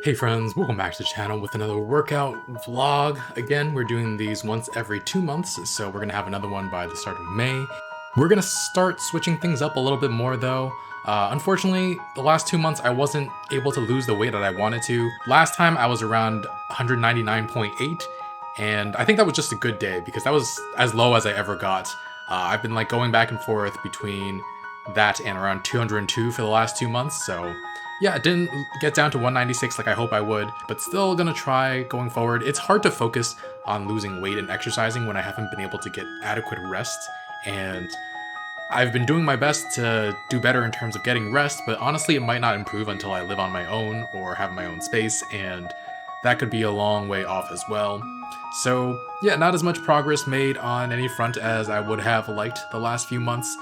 Hey friends, welcome back to the channel with another workout vlog. Again, we're doing these once every 2 months, so we're gonna have another one by the start of May. We're gonna start switching things up a little bit more though. Unfortunately, the last 2 months I wasn't able to lose the weight that I wanted to. Last time I was around 199.8, and I think that was just a good day because that was as low as I ever got. I've been like going back and forth between that and around 202 for the last 2 months, so yeah, it didn't get down to 196 like I hope I would, but still gonna try going forward. It's hard to focus on losing weight and exercising when I haven't been able to get adequate rest, and I've been doing my best to do better in terms of getting rest, but honestly it might not improve until I live on my own or have my own space, and that could be a long way off as well. So yeah, not as much progress made on any front as I would have liked the last few months.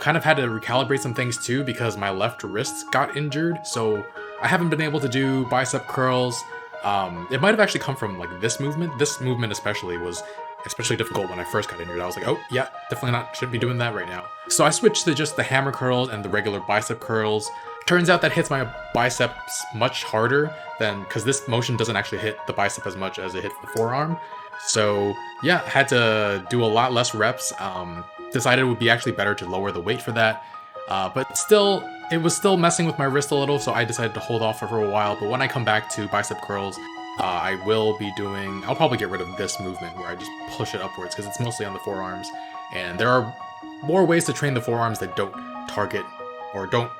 Kind of had to recalibrate some things too because my left wrist got injured, so I haven't been able to do bicep curls. It might have actually come from like this movement. This movement especially was especially difficult when I first got injured. I was like, oh yeah, definitely not, shouldn't be doing that right now. So I switched to just the hammer curls and the regular bicep curls. Turns out that hits my biceps much harder than, because this motion doesn't actually hit the bicep as much as it hits the forearm. So yeah, had to do a lot less reps. Decided it would be actually better to lower the weight for that. But still, it was still messing with my wrist a little, so I decided to hold off for a while. But when I come back to bicep curls, I will be doing, I'll probably get rid of this movement where I just push it upwards because it's mostly on the forearms. And there are more ways to train the forearms that don't target or don't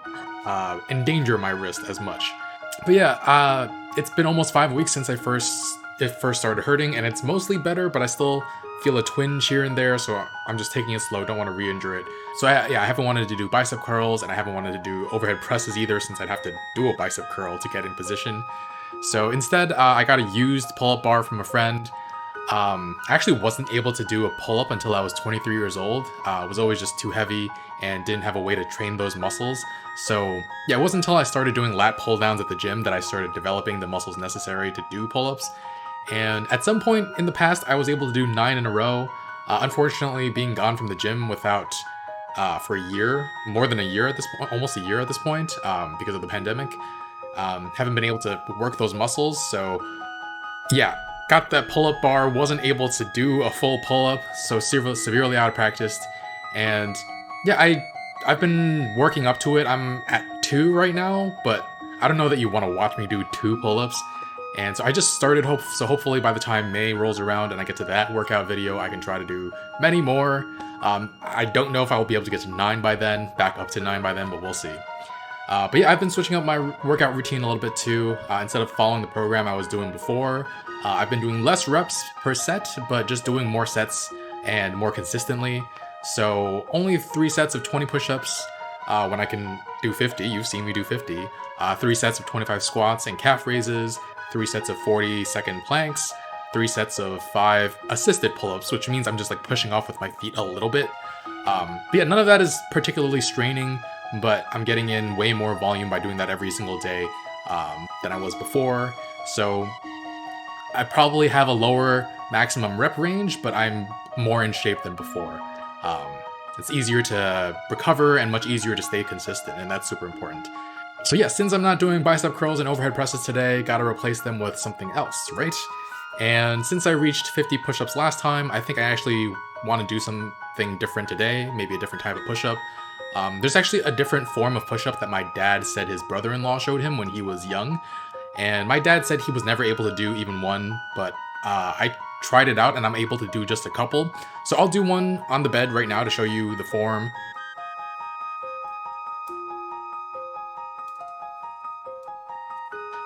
endanger my wrist as much. But yeah, it's been almost 5 weeks since it first started hurting, and it's mostly better, but I still feel a twinge here and there, so I'm just taking it slow, don't want to re-injure it. So I haven't wanted to do bicep curls, and I haven't wanted to do overhead presses either, since I'd have to do a bicep curl to get in position. So instead, I got a used pull-up bar from a friend. I actually wasn't able to do a pull-up until I was 23 years old. It was always just too heavy and didn't have a way to train those muscles. So yeah, it wasn't until I started doing lat pull-downs at the gym that I started developing the muscles necessary to do pull-ups. And at some point in the past, I was able to do 9 in a row. Unfortunately, being gone from the gym without for a year, more than a year at this point, almost a year at this point, because of the pandemic, haven't been able to work those muscles. So yeah, got that pull-up bar, wasn't able to do a full pull-up, so severely out of practice. And yeah, I've been working up to it. I'm at 2 right now, but I don't know that you want to watch me do 2 pull-ups. And so I just started, so hopefully by the time May rolls around and I get to that workout video, I can try to do many more. I don't know if I will be able to get to 9 by then, back up to 9 by then, but we'll see. But yeah, I've been switching up my workout routine a little bit too. Instead of following the program I was doing before, I've been doing less reps per set, but just doing more sets and more consistently. So only 3 sets of 20 push-ups when I can do 50. You've seen me do 50. 3 sets of 25 squats and calf raises. 3 sets of 40-second planks, 3 sets of 5 assisted pull-ups, which means I'm just like pushing off with my feet a little bit. But yeah, none of that is particularly straining, but I'm getting in way more volume by doing that every single day than I was before. So I probably have a lower maximum rep range, but I'm more in shape than before. It's easier to recover and much easier to stay consistent, and that's super important. So yeah, since I'm not doing bicep curls and overhead presses today, gotta replace them with something else, right? And since I reached 50 push-ups last time, I think I actually want to do something different today, maybe a different type of push-up. There's actually a different form of push-up that my dad said his brother-in-law showed him when he was young. And my dad said he was never able to do even one, but I tried it out and I'm able to do just a couple. So I'll do one on the bed right now to show you the form.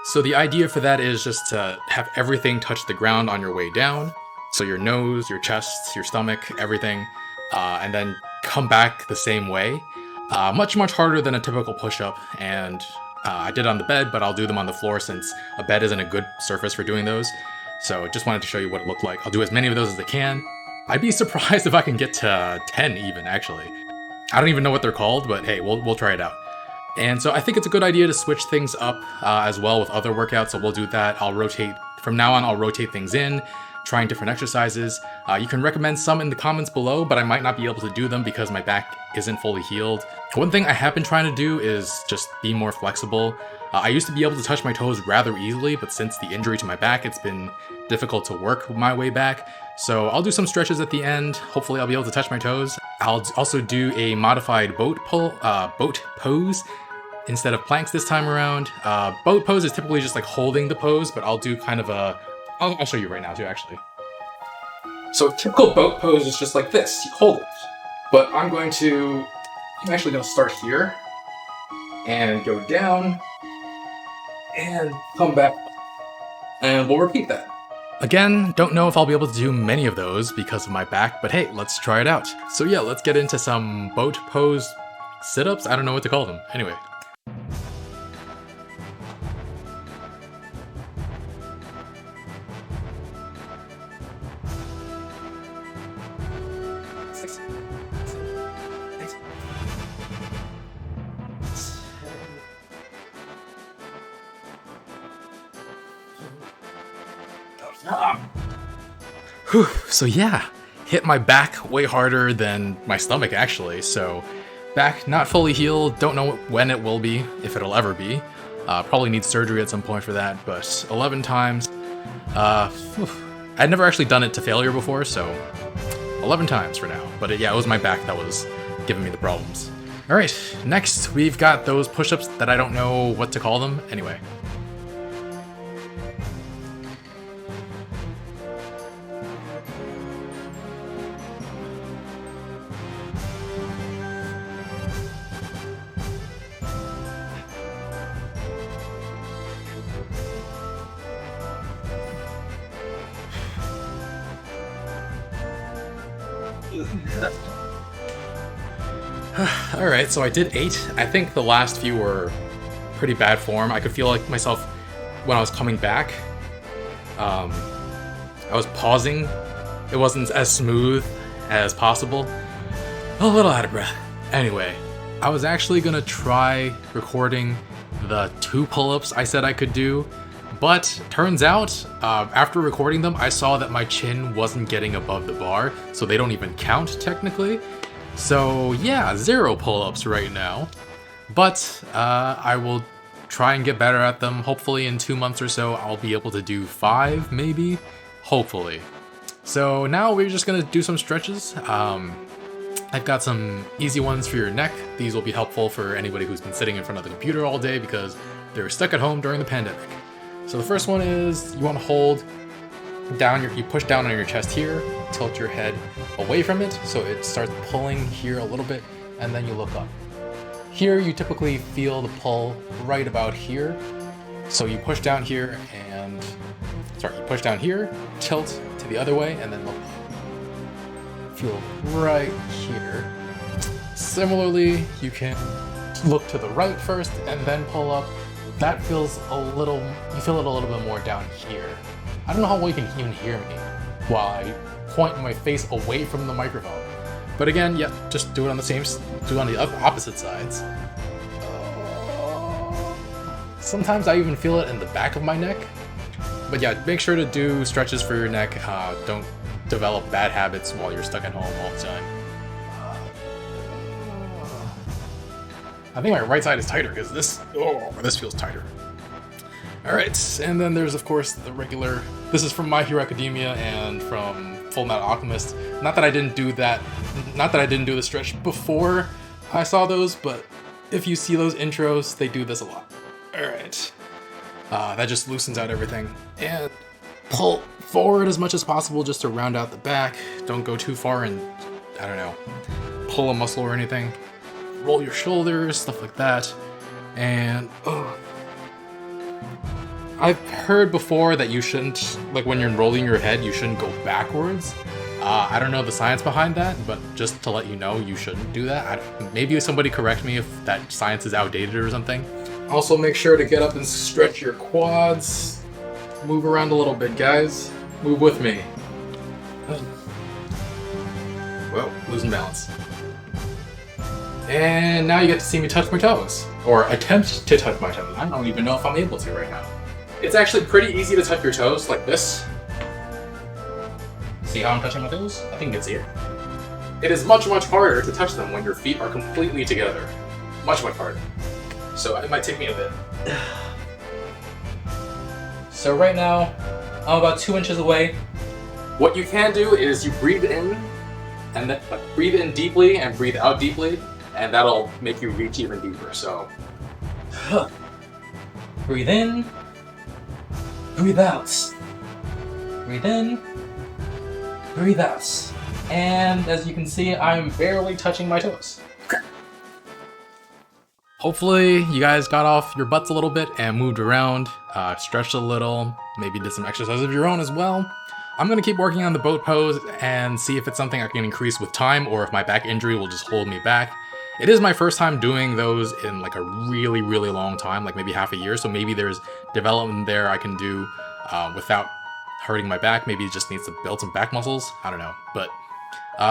So the idea for that is just to have everything touch the ground on your way down. So your nose, your chest, your stomach, everything, and then come back the same way. Much harder than a typical push-up, and I did it on the bed, but I'll do them on the floor since a bed isn't a good surface for doing those. So just wanted to show you what it looked like. I'll do as many of those as I can. I'd be surprised if I can get to 10 even, actually. I don't even know what they're called, but hey, we'll try it out. And so I think it's a good idea to switch things up as well with other workouts, so we'll do that. From now on, I'll rotate things in, trying different exercises. You can recommend some in the comments below, but I might not be able to do them because my back isn't fully healed. One thing I have been trying to do is just be more flexible. I used to be able to touch my toes rather easily, but since the injury to my back, it's been difficult to work my way back. So I'll do some stretches at the end. Hopefully I'll be able to touch my toes. I'll also do a modified boat pose instead of planks this time around. Boat pose is typically just like holding the pose, but I'll do kind of a... I'll show you right now too, actually. So a typical boat pose is just like this. You hold it. But I'm actually going to start here and go down and come back. And we'll repeat that. Again, don't know if I'll be able to do many of those because of my back, but hey, let's try it out. So yeah, let's get into some boat pose sit-ups? I don't know what to call them. Anyway. Whew, so yeah, hit my back way harder than my stomach actually, so back not fully healed, don't know when it will be, if it'll ever be. Probably need surgery at some point for that, but 11 times. I'd never actually done it to failure before, so 11 times for now. But yeah, it was my back that was giving me the problems. Alright, next we've got those push-ups that I don't know what to call them. Anyway. Alright, so I did 8. I think the last few were pretty bad form. I could feel like myself when I was coming back. I was pausing. It wasn't as smooth as possible. A little out of breath. Anyway, I was actually gonna try recording the 2 pull-ups I said I could do, but turns out, after recording them, I saw that my chin wasn't getting above the bar, so they don't even count technically. So yeah, 0 pull-ups right now, but I will try and get better at them. Hopefully in 2 months or so, I'll be able to do 5, maybe? Hopefully. So now we're just gonna do some stretches. I've got some easy ones for your neck. These will be helpful for anybody who's been sitting in front of the computer all day because they were stuck at home during the pandemic. So the first one is you want to hold down you push down on your chest here, tilt your head away from it so it starts pulling here a little bit, and then you look up. Here you typically feel the pull right about here. So you push down here you push down here, tilt to the other way, and then look up. Feel right here. Similarly, you can look to the right first and then pull up. That feels you feel it a little bit more down here. I don't know how well you can even hear me while I point my face away from the microphone. But again, yeah, just do it on the opposite sides. Sometimes I even feel it in the back of my neck. But yeah, make sure to do stretches for your neck. Don't develop bad habits while you're stuck at home all the time. I think my right side is tighter because this feels tighter. Alright, and then there's of course the regular, this is from My Hero Academia and from Full Metal Alchemist. Not that I didn't do the stretch before I saw those, but if you see those intros, they do this a lot. Alright. That just loosens out everything. And pull forward as much as possible just to round out the back. Don't go too far and, I don't know, pull a muscle or anything. Roll your shoulders, stuff like that. And, I've heard before that you shouldn't, like when you're rolling your head, you shouldn't go backwards. I don't know the science behind that, but just to let you know, you shouldn't do that. Maybe somebody correct me if that science is outdated or something. Also make sure to get up and stretch your quads. Move around a little bit, guys. Move with me. Whoa, losing balance. And now you get to see me touch my toes. Or attempt to touch my toes. I don't even know if I'm able to right now. It's actually pretty easy to touch your toes, like this. See how I'm touching my toes? I think you can see it. It is much, much harder to touch them when your feet are completely together. Much, much harder. So it might take me a bit. So right now, I'm about 2 inches away. What you can do is you breathe in, and then breathe in deeply and breathe out deeply, and that'll make you reach even deeper. So, breathe in, breathe out, breathe in, breathe out. And as you can see, I'm barely touching my toes. Hopefully you guys got off your butts a little bit and moved around, stretched a little, maybe did some exercise of your own as well. I'm gonna keep working on the boat pose and see if it's something I can increase with time or if my back injury will just hold me back. It is my first time doing those in like a really, really long time, like maybe half a year, so maybe there's development there I can do without hurting my back. Maybe it just needs to build some back muscles, I don't know. But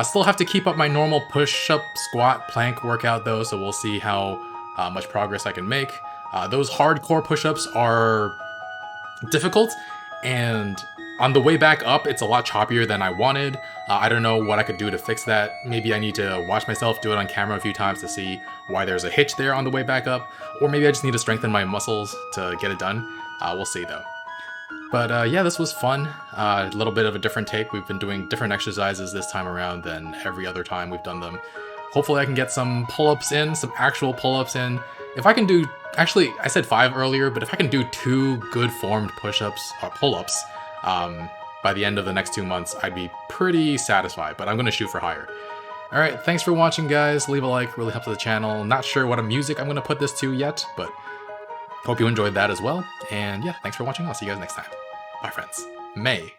still have to keep up my normal push-up, squat, plank workout though, so we'll see how much progress I can make. Those hardcore push-ups are difficult, and on the way back up, it's a lot choppier than I wanted. I don't know what I could do to fix that. Maybe I need to watch myself do it on camera a few times to see why there's a hitch there on the way back up, or maybe I just need to strengthen my muscles to get it done. We'll see though. But yeah, this was fun. A little bit of a different take. We've been doing different exercises this time around than every other time we've done them. Hopefully I can get some pull-ups in, some actual pull-ups in. If I can do, actually, I said 5 earlier, but if I can do 2 good formed push-ups or pull-ups by the end of the next 2 months, I'd be pretty satisfied, but I'm gonna shoot for higher. All right, thanks for watching, guys. Leave a like, really helps the channel. Not sure what music I'm gonna put this to yet, but hope you enjoyed that as well. And yeah, thanks for watching. I'll see you guys next time. Bye, friends. May